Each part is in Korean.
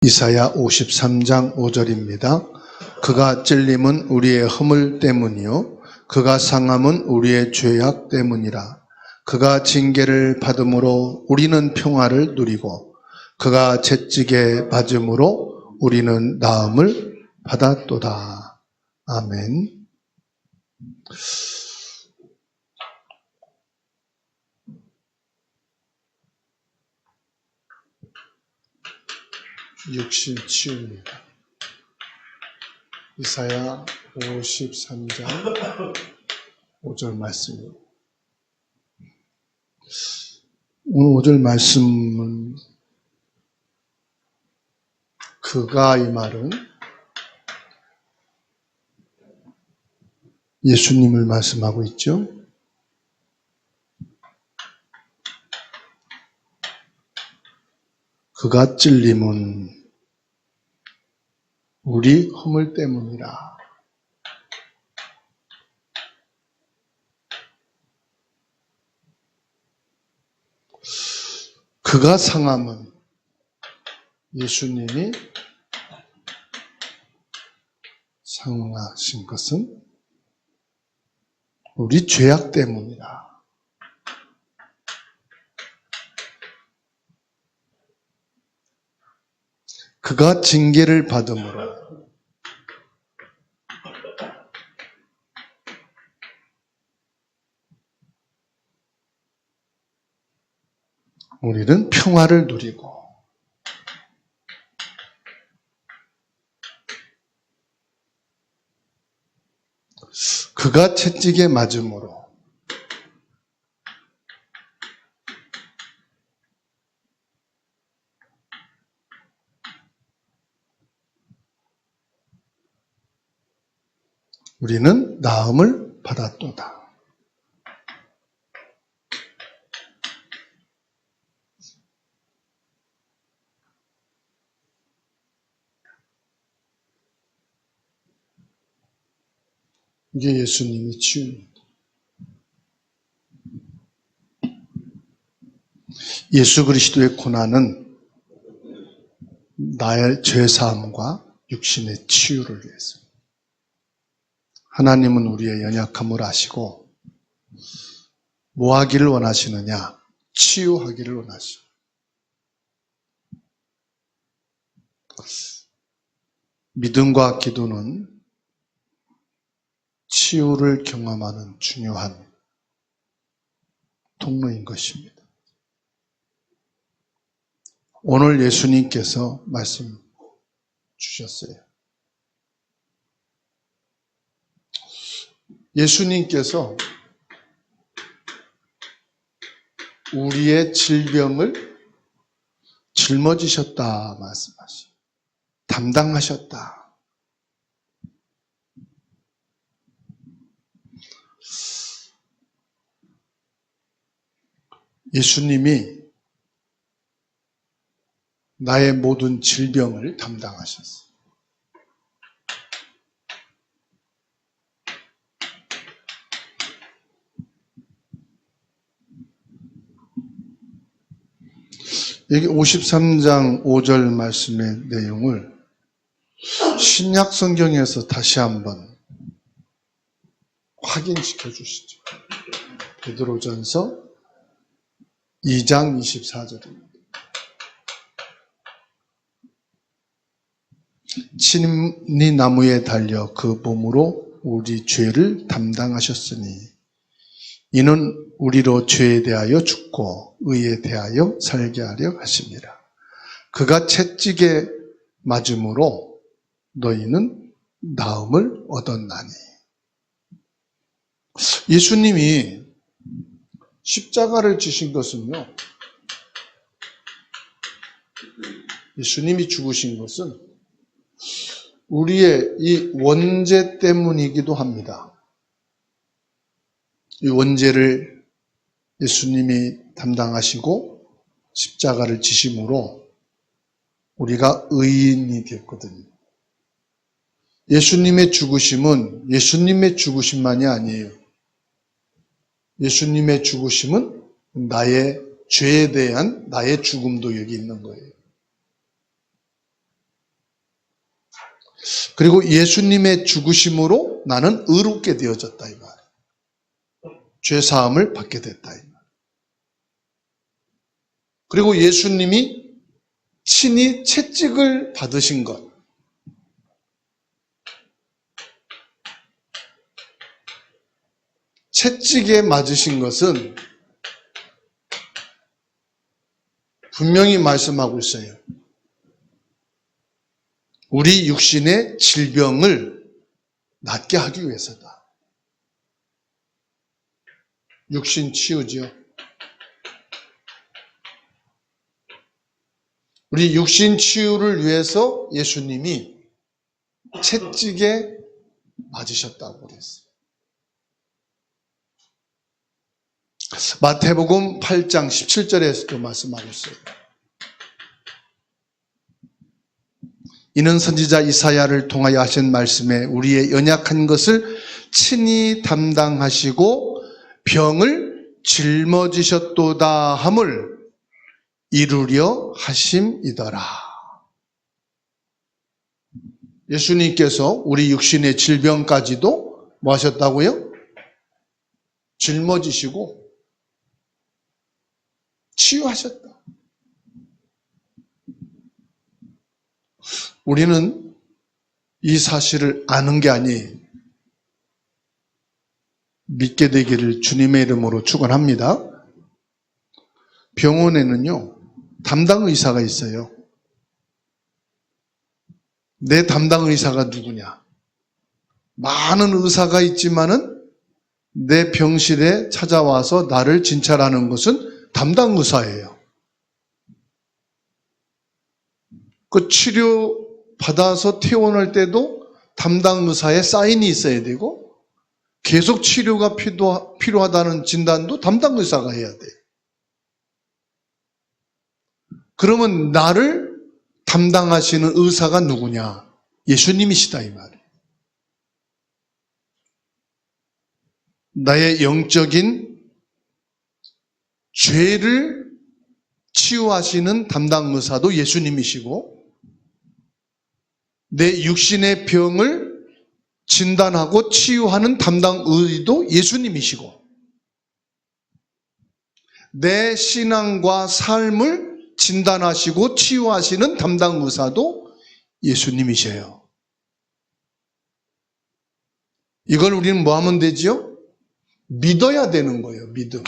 이사야 53장 5절입니다. 그가 찔림은 우리의 허물 때문이요 그가 상함은 우리의 죄악 때문이라. 그가 징계를 받음으로 우리는 평화를 누리고 그가 채찍에 맞음으로 우리는 나음을 받았도다. 아멘. 육신 치유입니다. 이사야 53장 5절 말씀입니다. 오늘 5절 말씀은 그가 이 말은 예수님을 말씀하고 있죠. 그가 찔림은 우리 허물 때문이라. 그가 상함은 예수님이 상하신 것은 우리 죄악 때문이라. 그가 징계를 받음으로 우리는 평화를 누리고 그가 채찍에 맞음으로 우리는 나음을 받았도다. 이게 예수님의 치유입니다. 예수 그리스도의 고난은 나의 죄사함과 육신의 치유를 위해서. 하나님은 우리의 연약함을 아시고 뭐 하기를 원하시느냐? 치유하기를 원하시고. 믿음과 기도는 치유를 경험하는 중요한 통로인 것입니다. 오늘 예수님께서 말씀 주셨어요. 예수님께서 우리의 질병을 짊어지셨다 말씀하시죠. 담당하셨다. 예수님이 나의 모든 질병을 담당하셨어요. 여기 53장 5절 말씀의 내용을 신약 성경에서 다시 한번 확인시켜 주시죠. 베드로전서 2장 24절입니다. 친히 나무에 달려 그 몸으로 우리 죄를 담당하셨으니 이는 우리로 죄에 대하여 죽고 의에 대하여 살게 하려 하십니다. 그가 채찍에 맞음으로 너희는 나음을 얻었나니. 예수님이 십자가를 지신 것은요, 예수님이 죽으신 것은 우리의 이 원죄 때문이기도 합니다. 이 원죄를 예수님이 담당하시고 십자가를 지심으로 우리가 의인이 됐거든요. 예수님의 죽으심은 예수님의 죽으심만이 아니에요. 예수님의 죽으심은 나의 죄에 대한 나의 죽음도 여기 있는 거예요. 그리고 예수님의 죽으심으로 나는 의롭게 되어졌다 이 말이에요. 죄사함을 받게 됐다 이 말이에요. 그리고 예수님이 친히 채찍을 받으신 것, 채찍에 맞으신 것은 분명히 말씀하고 있어요. 우리 육신의 질병을 낫게 하기 위해서다. 육신 치유죠. 우리 육신 치유를 위해서 예수님이 채찍에 맞으셨다고 그랬어요. 마태복음 8장 17절에서도 말씀하고 있어요. 이는 선지자 이사야를 통하여 하신 말씀에 우리의 연약한 것을 친히 담당하시고 병을 짊어지셨도다 함을 이루려 하심이더라. 예수님께서 우리 육신의 질병까지도 뭐 하셨다고요? 짊어지시고 치유하셨다. 우리는 이 사실을 아는 게 아니 믿게 되기를 주님의 이름으로 축원합니다. 병원에는요 담당 의사가 있어요. 내 담당 의사가 누구냐? 많은 의사가 있지만은 내 병실에 찾아와서 나를 진찰하는 것은 담당 의사예요. 그 치료 받아서 퇴원할 때도 담당 의사의 사인이 있어야 되고 계속 치료가 필요하다는 진단도 담당 의사가 해야 돼요. 그러면 나를 담당하시는 의사가 누구냐? 예수님이시다 이 말이에요. 나의 영적인 죄를 치유하시는 담당 의사도 예수님이시고 내 육신의 병을 진단하고 치유하는 담당 의도 예수님이시고 내 신앙과 삶을 진단하시고 치유하시는 담당 의사도 예수님이셔요. 이걸 우리는 뭐 하면 되지요? 믿어야 되는 거예요. 믿음.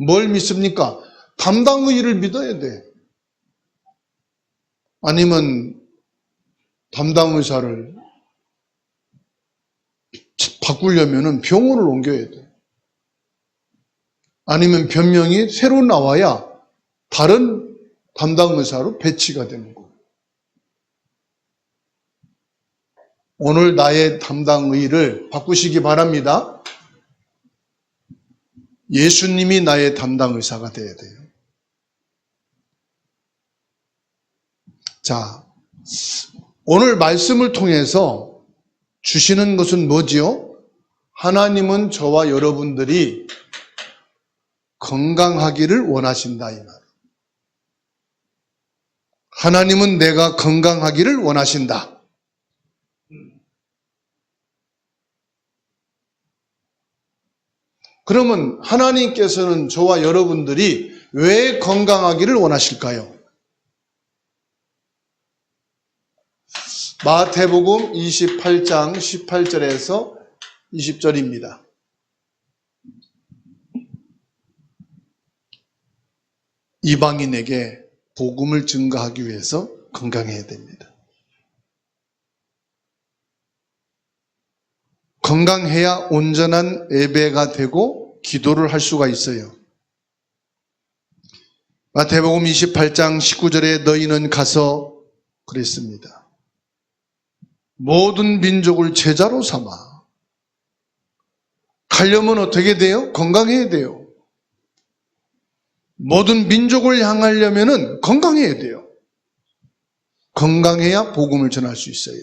뭘 믿습니까? 담당 의를 믿어야 돼. 아니면 담당 의사를 바꾸려면 병원을 옮겨야 돼. 아니면 변명이 새로 나와야 다른 담당 의사로 배치가 되는 거예요. 오늘 나의 담당 의를 바꾸시기 바랍니다. 예수님이 나의 담당 의사가 되어야 돼요. 자, 오늘 말씀을 통해서 주시는 것은 뭐지요? 하나님은 저와 여러분들이 건강하기를 원하신다 이 말. 하나님은 내가 건강하기를 원하신다. 그러면 하나님께서는 저와 여러분들이 왜 건강하기를 원하실까요? 마태복음 28장 18절에서 20절입니다. 이방인에게 복음을 증거하기 위해서 건강해야 됩니다. 건강해야 온전한 예배가 되고 기도를 할 수가 있어요. 마태복음 28장 19절에 너희는 가서 그랬습니다. 모든 민족을 제자로 삼아. 가려면 어떻게 돼요? 건강해야 돼요. 모든 민족을 향하려면 건강해야 돼요. 건강해야 복음을 전할 수 있어요.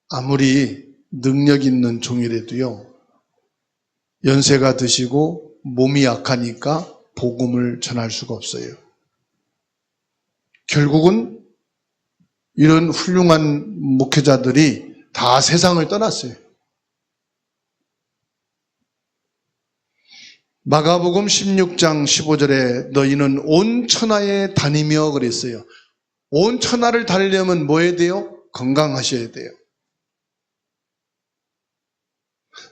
아무리 능력 있는 종이라도요, 연세가 드시고 몸이 약하니까 복음을 전할 수가 없어요. 결국은 이런 훌륭한 목회자들이 다 세상을 떠났어요. 마가복음 16장 15절에 너희는 온 천하에 다니며 그랬어요. 온 천하를 다니려면 뭐 해야 돼요? 건강하셔야 돼요.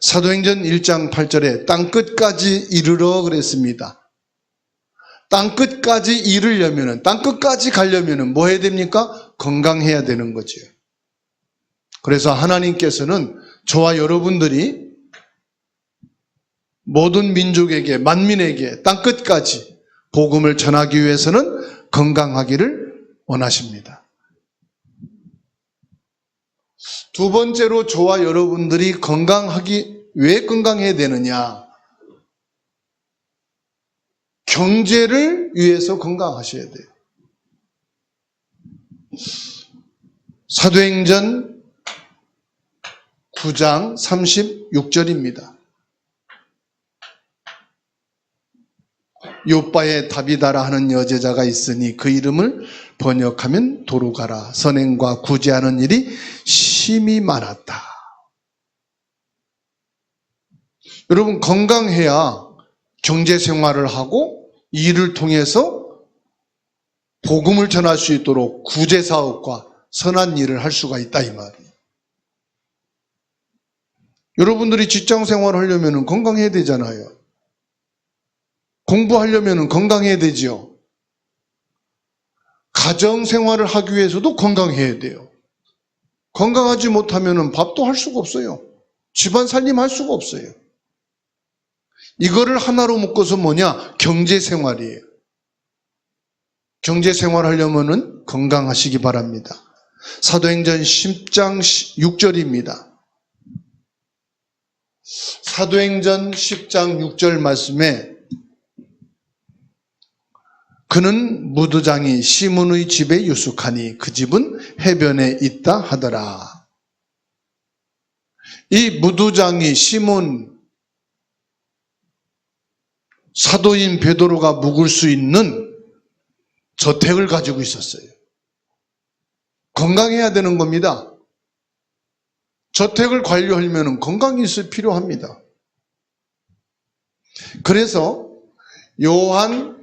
사도행전 1장 8절에 땅끝까지 이르러 그랬습니다. 땅끝까지 이르려면, 땅끝까지 가려면 뭐 해야 됩니까? 건강해야 되는 거죠. 그래서 하나님께서는 저와 여러분들이 모든 민족에게, 만민에게 땅끝까지 복음을 전하기 위해서는 건강하기를 원하십니다. 두 번째로 저와 여러분들이 왜 건강해야 되느냐? 경제를 위해서 건강하셔야 돼요. 사도행전 9장 36절입니다. 요빠에 다비다라 하는 여제자가 있으니 그 이름을 번역하면 도루가라. 선행과 구제하는 일이 심히 많았다. 여러분, 건강해야 경제생활을 하고 일을 통해서 복음을 전할 수 있도록 구제사업과 선한 일을 할 수가 있다 이 말이에요. 여러분들이 직장생활을 하려면 건강해야 되잖아요. 공부하려면 건강해야 되지요. 가정생활을 하기 위해서도 건강해야 돼요. 건강하지 못하면 밥도 할 수가 없어요. 집안 살림 할 수가 없어요. 이거를 하나로 묶어서 뭐냐? 경제생활이에요. 경제생활 하려면 건강하시기 바랍니다. 사도행전 10장 6절입니다. 사도행전 10장 6절 말씀에 그는 무두장이 시몬의 집에 유숙하니 그 집은 해변에 있다 하더라. 이 무두장이 시몬 사도인 베드로가 묵을 수 있는 저택을 가지고 있었어요. 건강해야 되는 겁니다. 저택을 관리하려면 건강이 있을 필요합니다. 그래서 요한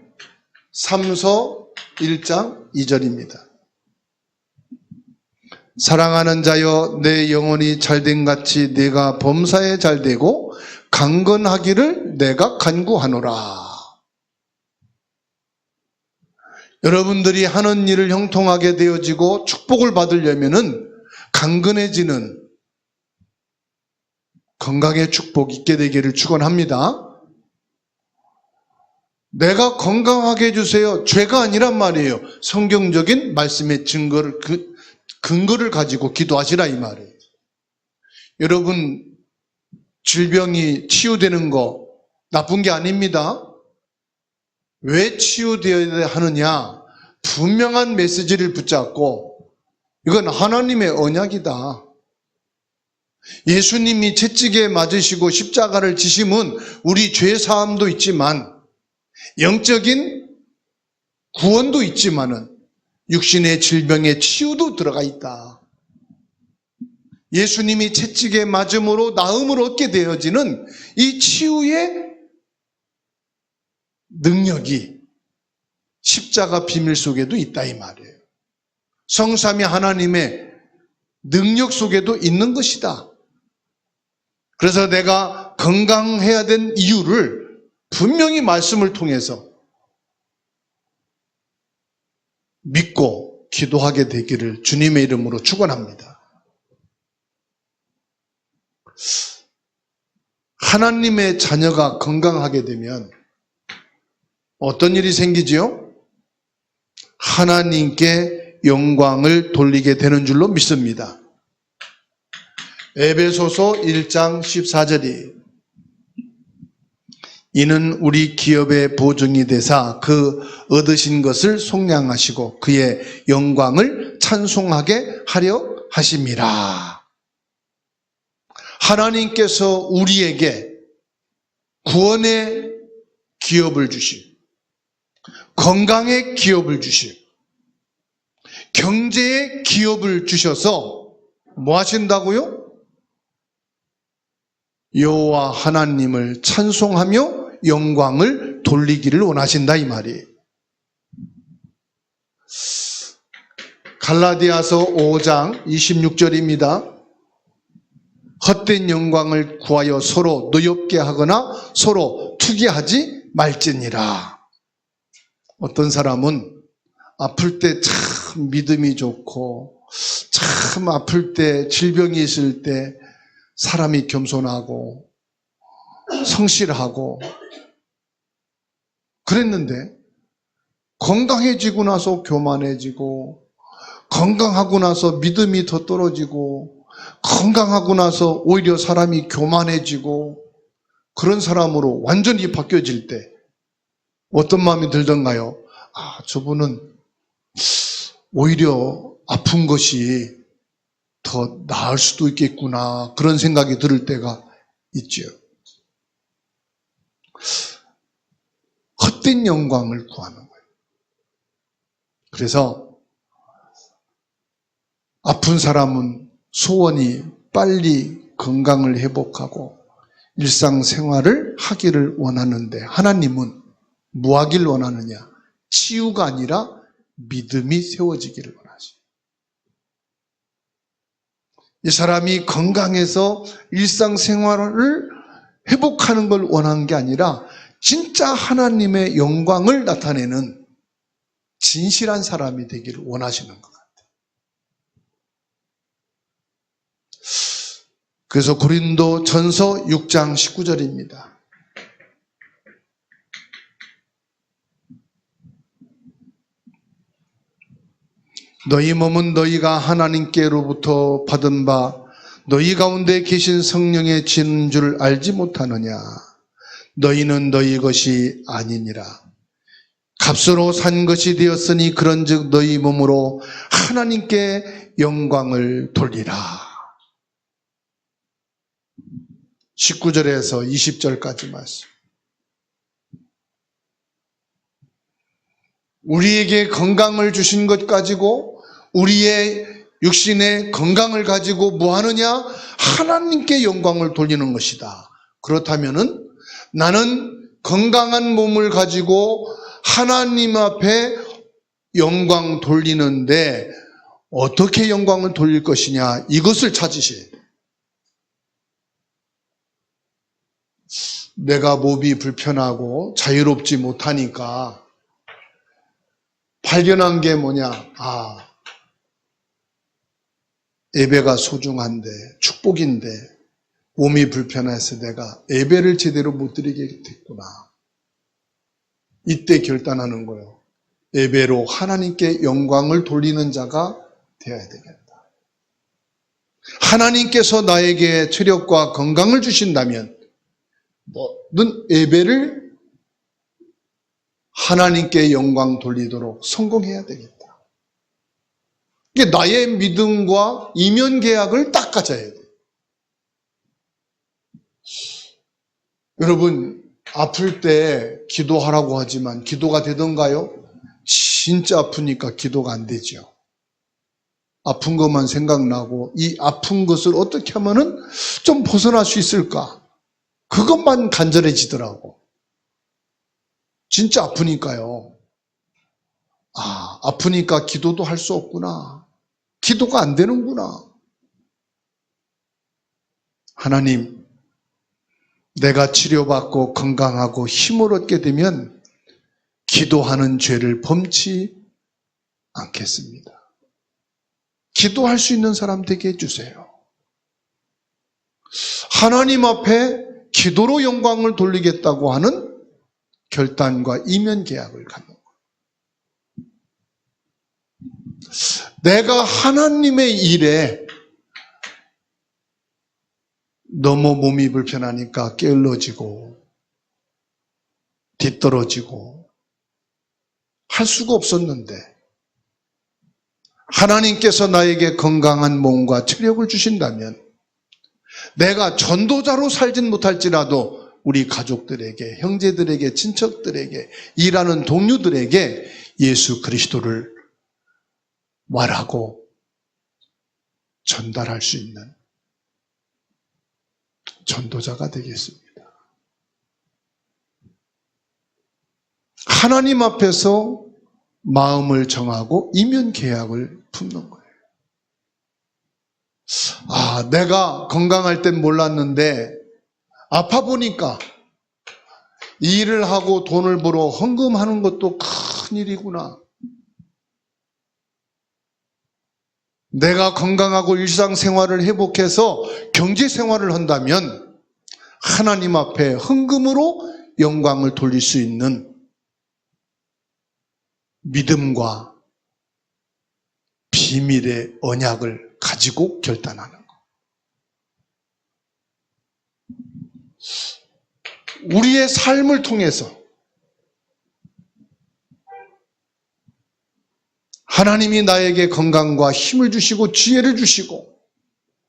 3서 1장 2절입니다. 사랑하는 자여 내 영혼이 잘된 같이 내가 범사에 잘되고 강건하기를 내가 간구하노라. 여러분들이 하는 일을 형통하게 되어지고 축복을 받으려면은 강건해지는 건강의 축복 있게 되기를 축원합니다. 내가 건강하게 해주세요. 죄가 아니란 말이에요. 성경적인 말씀의 근거를 가지고 기도하시라 이 말이에요. 여러분, 질병이 치유되는 거 나쁜 게 아닙니다. 왜 치유되어야 하느냐? 분명한 메시지를 붙잡고 이건 하나님의 언약이다. 예수님이 채찍에 맞으시고 십자가를 지심은 우리 죄 사함도 있지만 영적인 구원도 있지만은 육신의 질병의 치유도 들어가 있다. 예수님이 채찍에 맞음으로 나음을 얻게 되어지는 이 치유의 능력이 십자가 비밀 속에도 있다 이 말이에요. 성삼위 하나님의 능력 속에도 있는 것이다. 그래서 내가 건강해야 된 이유를 분명히 말씀을 통해서 믿고 기도하게 되기를 주님의 이름으로 축원합니다. 하나님의 자녀가 건강하게 되면 어떤 일이 생기지요? 하나님께 영광을 돌리게 되는 줄로 믿습니다. 에베소서 1장 14절이 이는 우리 기업의 보증이 되사 그 얻으신 것을 속량하시고 그의 영광을 찬송하게 하려 하심이라. 하나님께서 우리에게 구원의 기업을 주시고 건강의 기업을 주시고 경제의 기업을 주셔서 뭐 하신다고요? 여호와 하나님을 찬송하며 영광을 돌리기를 원하신다 이 말이에요. 갈라디아서 5장 26절입니다. 헛된 영광을 구하여 서로 노엽게 하거나 서로 투기하지 말지니라. 어떤 사람은 아플 때 참 믿음이 좋고 참 아플 때 질병이 있을 때 사람이 겸손하고 성실하고 그랬는데 건강해지고 나서 교만해지고 건강하고 나서 믿음이 더 떨어지고 건강하고 나서 오히려 사람이 교만해지고 그런 사람으로 완전히 바뀌어질 때 어떤 마음이 들던가요? 아, 저분은 오히려 아픈 것이 더 나을 수도 있겠구나 그런 생각이 들을 때가 있죠. 헛된 영광을 구하는 거예요. 그래서 아픈 사람은 소원이 빨리 건강을 회복하고 일상생활을 하기를 원하는데 하나님은 뭐 하길 원하느냐? 치유가 아니라 믿음이 세워지기를 원하시. 이 사람이 건강해서 일상생활을 회복하는 걸 원하는 게 아니라 진짜 하나님의 영광을 나타내는 진실한 사람이 되기를 원하시는 것 같아요. 그래서 고린도 전서 6장 19절입니다. 너희 몸은 너희가 하나님께로부터 받은 바 너희 가운데 계신 성령의 지는 줄 알지 못하느냐. 너희는 너희 것이 아니니라. 값으로 산 것이 되었으니 그런즉 너희 몸으로 하나님께 영광을 돌리라. 19절에서 20절까지 말씀. 우리에게 건강을 주신 것 가지고 우리의 육신의 건강을 가지고 뭐 하느냐? 하나님께 영광을 돌리는 것이다. 그렇다면은 나는 건강한 몸을 가지고 하나님 앞에 영광 돌리는데 어떻게 영광을 돌릴 것이냐? 이것을 찾으셔야 돼요. 내가 몸이 불편하고 자유롭지 못하니까 발견한 게 뭐냐? 아, 예배가 소중한데, 축복인데, 몸이 불편해서 내가 예배를 제대로 못 드리게 됐구나. 이때 결단하는 거예요. 예배로 하나님께 영광을 돌리는 자가 되어야 되겠다. 하나님께서 나에게 체력과 건강을 주신다면, 모든 예배를 하나님께 영광 돌리도록 성공해야 되겠다. 이게 나의 믿음과 이면 계약을 딱 가져야 돼. 여러분, 아플 때 기도하라고 하지만 기도가 되던가요? 진짜 아프니까 기도가 안 되죠. 아픈 것만 생각나고 이 아픈 것을 어떻게 하면은 좀 벗어날 수 있을까? 그것만 간절해지더라고. 진짜 아프니까요. 아, 아프니까 기도도 할 수 없구나. 기도가 안 되는구나. 하나님, 내가 치료받고 건강하고 힘을 얻게 되면 기도하는 죄를 범치 않겠습니다. 기도할 수 있는 사람 되게 해주세요. 하나님 앞에 기도로 영광을 돌리겠다고 하는 결단과 이면 계약을 갖는 거예요. 내가 하나님의 일에 너무 몸이 불편하니까 게을러지고 뒤떨어지고 할 수가 없었는데 하나님께서 나에게 건강한 몸과 체력을 주신다면 내가 전도자로 살진 못할지라도 우리 가족들에게, 형제들에게, 친척들에게, 일하는 동료들에게 예수 그리스도를 말하고 전달할 수 있는 전도자가 되겠습니다. 하나님 앞에서 마음을 정하고 이면 계약을 품는 거예요. 내가 건강할 땐 몰랐는데 아파 보니까 일을 하고 돈을 벌어 헌금하는 것도 큰 일이구나. 내가 건강하고 일상생활을 회복해서 경제생활을 한다면 하나님 앞에 헌금으로 영광을 돌릴 수 있는 믿음과 비밀의 언약을 가지고 결단하는 것. 우리의 삶을 통해서 하나님이 나에게 건강과 힘을 주시고 지혜를 주시고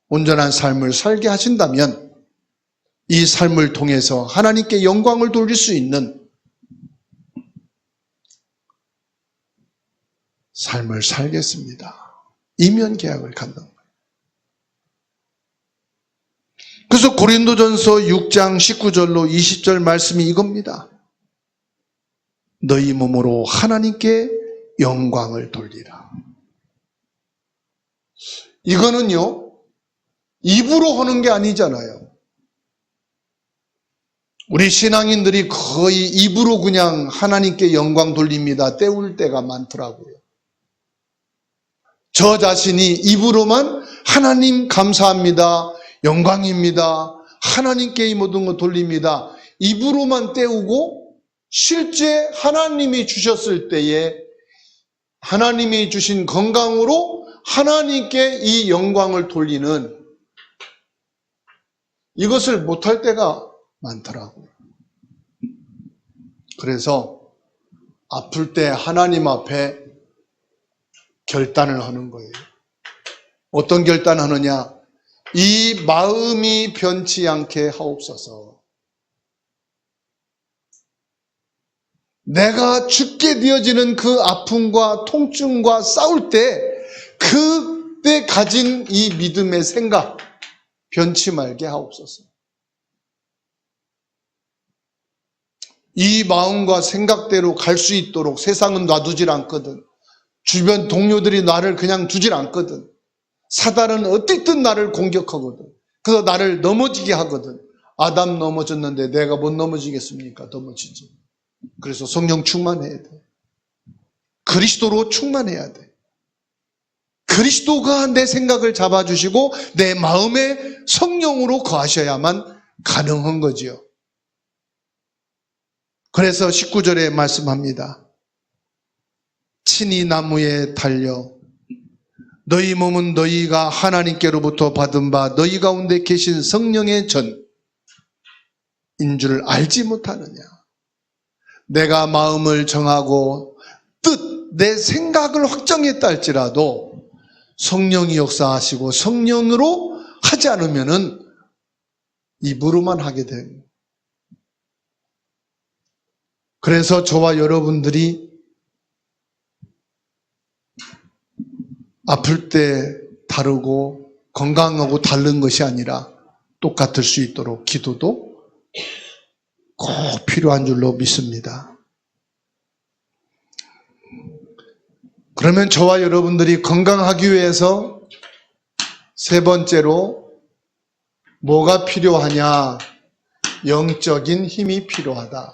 온전한 삶을 살게 하신다면 이 삶을 통해서 하나님께 영광을 돌릴 수 있는 삶을 살겠습니다. 이면 계약을 갖는 거예요. 그래서 고린도전서 6장 19절로 20절 말씀이 이겁니다. 너희 몸으로 하나님께 영광을 돌리라. 이거는요, 입으로 하는 게 아니잖아요. 우리 신앙인들이 거의 입으로 그냥 하나님께 영광 돌립니다. 때울 때가 많더라고요. 저 자신이 입으로만 하나님 감사합니다. 영광입니다. 하나님께 이 모든 것 돌립니다. 입으로만 때우고 실제 하나님이 주셨을 때에 하나님이 주신 건강으로 하나님께 이 영광을 돌리는 이것을 못할 때가 많더라고요. 그래서 아플 때 하나님 앞에 결단을 하는 거예요. 어떤 결단하느냐? 이 마음이 변치 않게 하옵소서. 내가 죽게 되어지는 그 아픔과 통증과 싸울 때 그때 가진 이 믿음의 생각 변치 말게 하옵소서. 이 마음과 생각대로 갈 수 있도록 세상은 놔두질 않거든. 주변 동료들이 나를 그냥 두질 않거든. 사단은 어떻든 나를 공격하거든. 그래서 나를 넘어지게 하거든. 아담 넘어졌는데 내가 못 넘어지겠습니까? 넘어지지. 그래서 성령 충만해야 돼. 그리스도로 충만해야 돼. 그리스도가 내 생각을 잡아주시고 내 마음에 성령으로 거하셔야만 가능한 거지요. 그래서 19절에 말씀합니다. 친히 나무에 달려 너희 몸은 너희가 하나님께로부터 받은 바 너희 가운데 계신 성령의 전인 줄 알지 못하느냐. 내가 마음을 정하고 내 생각을 확정했다 할지라도 성령이 역사하시고 성령으로 하지 않으면은 입으로만 하게 됩니다. 그래서 저와 여러분들이 아플 때 다르고 건강하고 다른 것이 아니라 똑같을 수 있도록 기도도 꼭 필요한 줄로 믿습니다. 그러면 저와 여러분들이 건강하기 위해서 세 번째로 뭐가 필요하냐? 영적인 힘이 필요하다.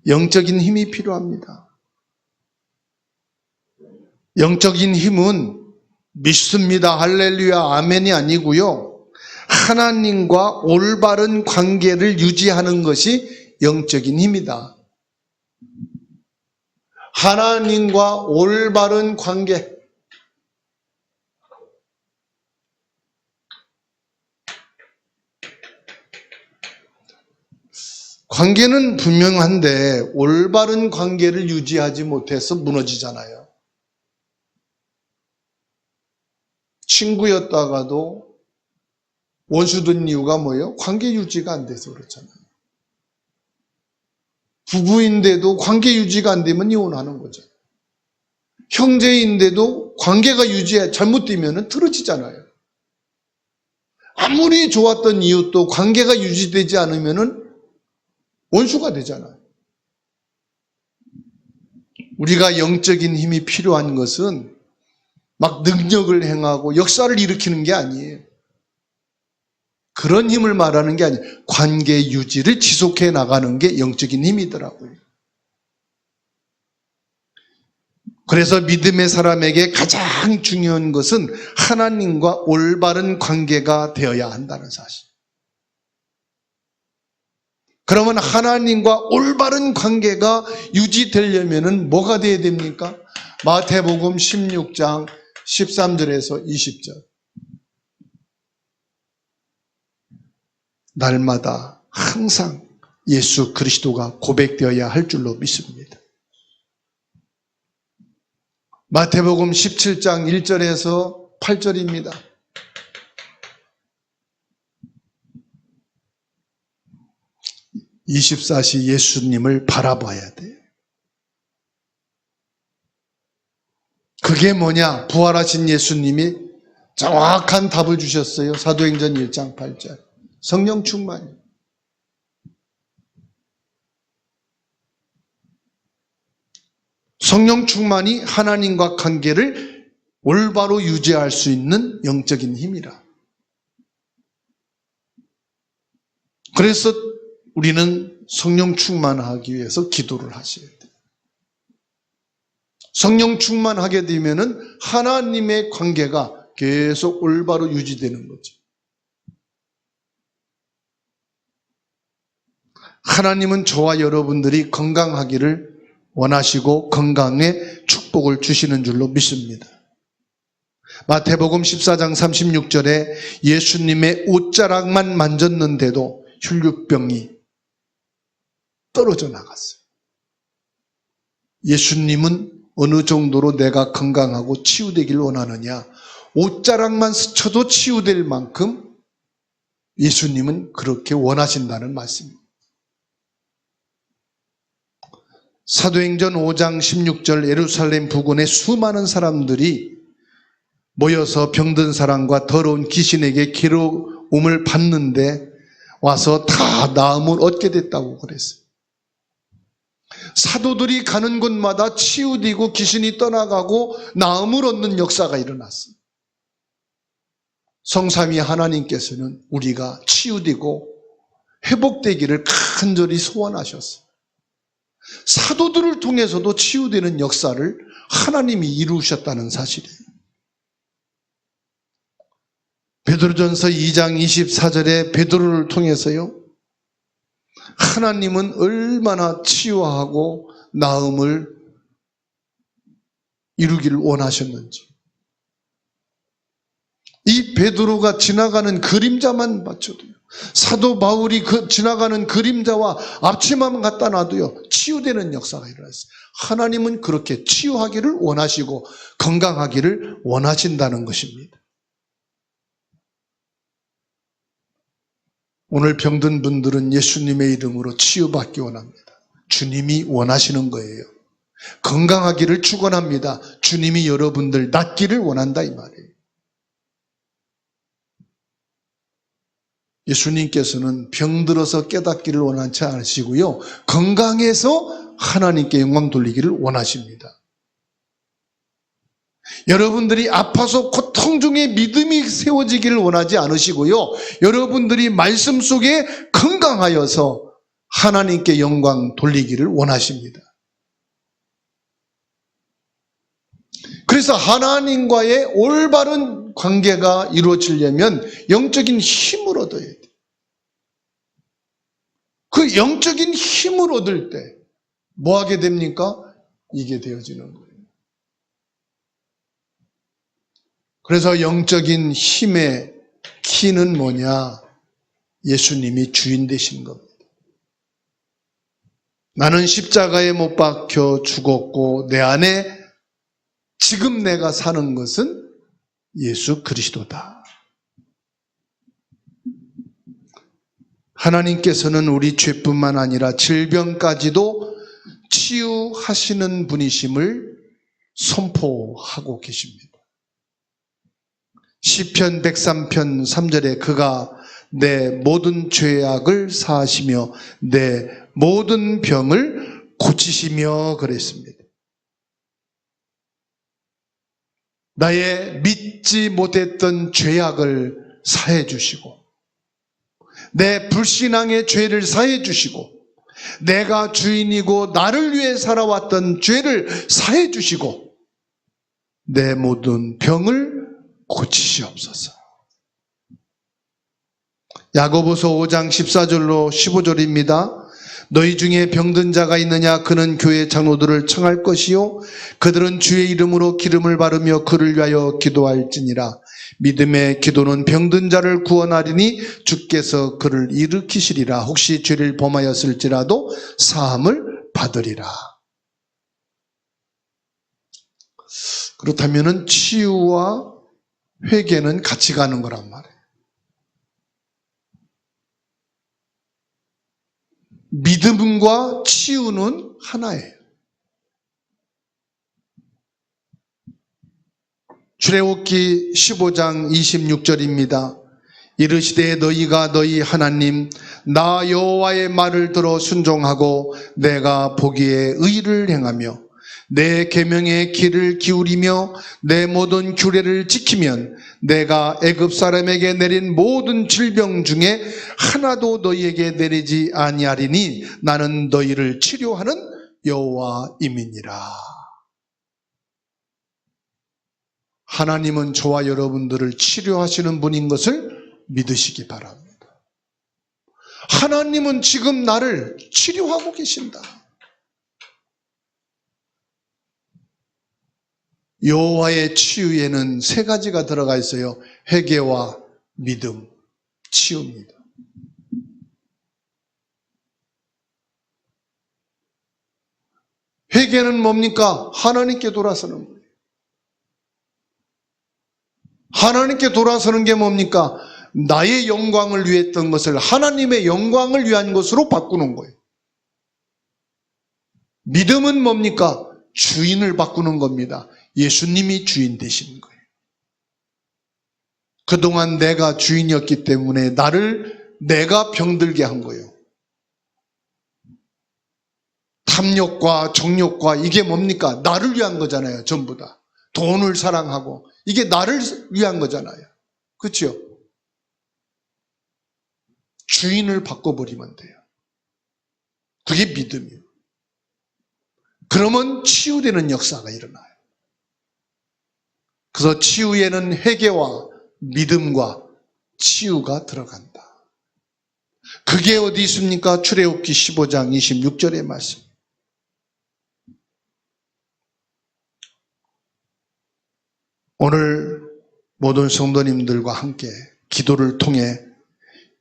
영적인 힘이 필요합니다. 영적인 힘은 믿습니다. 할렐루야, 아멘이 아니고요. 하나님과 올바른 관계를 유지하는 것이 영적인 힘이다. 하나님과 올바른 관계. 관계는 분명한데 올바른 관계를 유지하지 못해서 무너지잖아요. 친구였다가도 원수된 이유가 뭐예요? 관계 유지가 안 돼서 그렇잖아요. 부부인데도 관계 유지가 안 되면 이혼하는 거죠. 형제인데도 관계가 잘못되면 틀어지잖아요. 아무리 좋았던 이웃도 관계가 유지되지 않으면 원수가 되잖아요. 우리가 영적인 힘이 필요한 것은 막 능력을 행하고 역사를 일으키는 게 아니에요. 그런 힘을 말하는 게 아니에요. 관계 유지를 지속해 나가는 게 영적인 힘이더라고요. 그래서 믿음의 사람에게 가장 중요한 것은 하나님과 올바른 관계가 되어야 한다는 사실. 그러면 하나님과 올바른 관계가 유지되려면 뭐가 되어야 됩니까? 마태복음 16장 13절에서 20절. 날마다 항상 예수 그리스도가 고백되어야 할 줄로 믿습니다. 마태복음 17장 1절에서 8절입니다. (24시) 예수님을 바라봐야 돼요. 그게 뭐냐? 부활하신 예수님이 정확한 답을 주셨어요. 사도행전 1장 8절. 성령 충만이요. 성령 충만이 하나님과 관계를 올바로 유지할 수 있는 영적인 힘이라. 그래서 우리는 성령 충만하기 위해서 기도를 하셔야 돼요. 성령 충만하게 되면은 하나님의 관계가 계속 올바로 유지되는 거죠. 하나님은 저와 여러분들이 건강하기를 원하시고 건강에 축복을 주시는 줄로 믿습니다. 마태복음 14장 36절에 예수님의 옷자락만 만졌는데도 혈류병이 떨어져 나갔어요. 예수님은 어느 정도로 내가 건강하고 치유되기를 원하느냐? 옷자락만 스쳐도 치유될 만큼 예수님은 그렇게 원하신다는 말씀입니다. 사도행전 5장 16절 예루살렘 부근에 수많은 사람들이 모여서 병든 사람과 더러운 귀신에게 괴로움을 받는데 와서 다 나음을 얻게 됐다고 그랬어요. 사도들이 가는 곳마다 치유되고 귀신이 떠나가고 나음을 얻는 역사가 일어났어요. 성삼위 하나님께서는 우리가 치유되고 회복되기를 간절히 소원하셨어요. 사도들을 통해서도 치유되는 역사를 하나님이 이루셨다는 사실이에요. 베드로전서 2장 24절에 베드로를 통해서요, 하나님은 얼마나 치유하고 나음을 이루기를 원하셨는지. 이 베드로가 지나가는 그림자만 맞춰도요, 사도 바울이 지나가는 그림자와 앞치마만 갖다 놔도요 치유되는 역사가 일어났어요. 하나님은 그렇게 치유하기를 원하시고 건강하기를 원하신다는 것입니다. 오늘 병든 분들은 예수님의 이름으로 치유받기 원합니다. 주님이 원하시는 거예요. 건강하기를 축원합니다. 주님이 여러분들 낫기를 원한다 이 말이에요. 예수님께서는 병들어서 깨닫기를 원하지 않으시고요, 건강해서 하나님께 영광 돌리기를 원하십니다. 여러분들이 아파서 고통 중에 믿음이 세워지기를 원하지 않으시고요, 여러분들이 말씀 속에 건강하여서 하나님께 영광 돌리기를 원하십니다. 그래서 하나님과의 올바른 관계가 이루어지려면 영적인 힘을 얻어야 돼요. 그 영적인 힘을 얻을 때 뭐 하게 됩니까? 이게 되어지는 거예요. 그래서 영적인 힘의 키는 뭐냐? 예수님이 주인 되신 겁니다. 나는 십자가에 못 박혀 죽었고 내 안에 지금 내가 사는 것은 예수 그리스도다. 하나님께서는 우리 죄뿐만 아니라 질병까지도 치유하시는 분이심을 선포하고 계십니다. 시편 103편 3절에 그가 내 모든 죄악을 사하시며 내 모든 병을 고치시며 그랬습니다. 나의 믿지 못했던 죄악을 사해 주시고 내 불신앙의 죄를 사해 주시고 내가 주인이고 나를 위해 살아왔던 죄를 사해 주시고 내 모든 병을 고치시옵소서. 야고보서 5장 14절로 15절입니다. 너희 중에 병든 자가 있느냐? 그는 교회 장로들을 청할 것이요 그들은 주의 이름으로 기름을 바르며 그를 위하여 기도할지니라. 믿음의 기도는 병든 자를 구원하리니 주께서 그를 일으키시리라. 혹시 죄를 범하였을지라도 사함을 받으리라. 그렇다면 치유와 회개는 같이 가는 거란 말이에요. 믿음과 치유는 하나예요. 출애굽기 15장 26절입니다. 이르시되 너희가 너희 하나님 나 여호와의 말을 들어 순종하고 내가 보기에 의를 행하며 내 계명의 귀를 기울이며 내 모든 규례를 지키면 내가 애굽 사람에게 내린 모든 질병 중에 하나도 너희에게 내리지 아니하리니 나는 너희를 치료하는 여호와임이니라. 하나님은 저와 여러분들을 치료하시는 분인 것을 믿으시기 바랍니다. 하나님은 지금 나를 치료하고 계신다. 여호와의 치유에는 세 가지가 들어가 있어요. 회개와 믿음, 치유입니다. 회개는 뭡니까? 하나님께 돌아서는 거예요. 하나님께 돌아서는 게 뭡니까? 나의 영광을 위했던 것을 하나님의 영광을 위한 것으로 바꾸는 거예요. 믿음은 뭡니까? 주인을 바꾸는 겁니다. 예수님이 주인 되시는 거예요. 그동안 내가 주인이었기 때문에 내가 병들게 한 거예요. 탐욕과 정욕과 이게 뭡니까? 나를 위한 거잖아요. 전부 다. 돈을 사랑하고 이게 나를 위한 거잖아요. 그렇죠? 주인을 바꿔버리면 돼요. 그게 믿음이에요. 그러면 치유되는 역사가 일어나요. 그래서 치유에는 회개와 믿음과 치유가 들어간다. 그게 어디 있습니까? 출애굽기 15장 26절의 말씀. 오늘 모든 성도님들과 함께 기도를 통해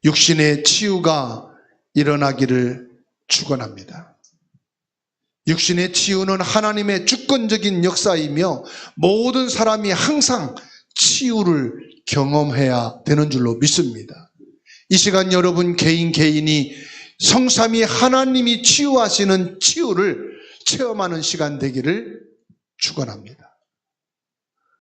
육신의 치유가 일어나기를 축원합니다. 육신의 치유는 하나님의 주권적인 역사이며 모든 사람이 항상 치유를 경험해야 되는 줄로 믿습니다. 이 시간 여러분 개인이 성삼위 하나님이 치유하시는 치유를 체험하는 시간 되기를 축원합니다.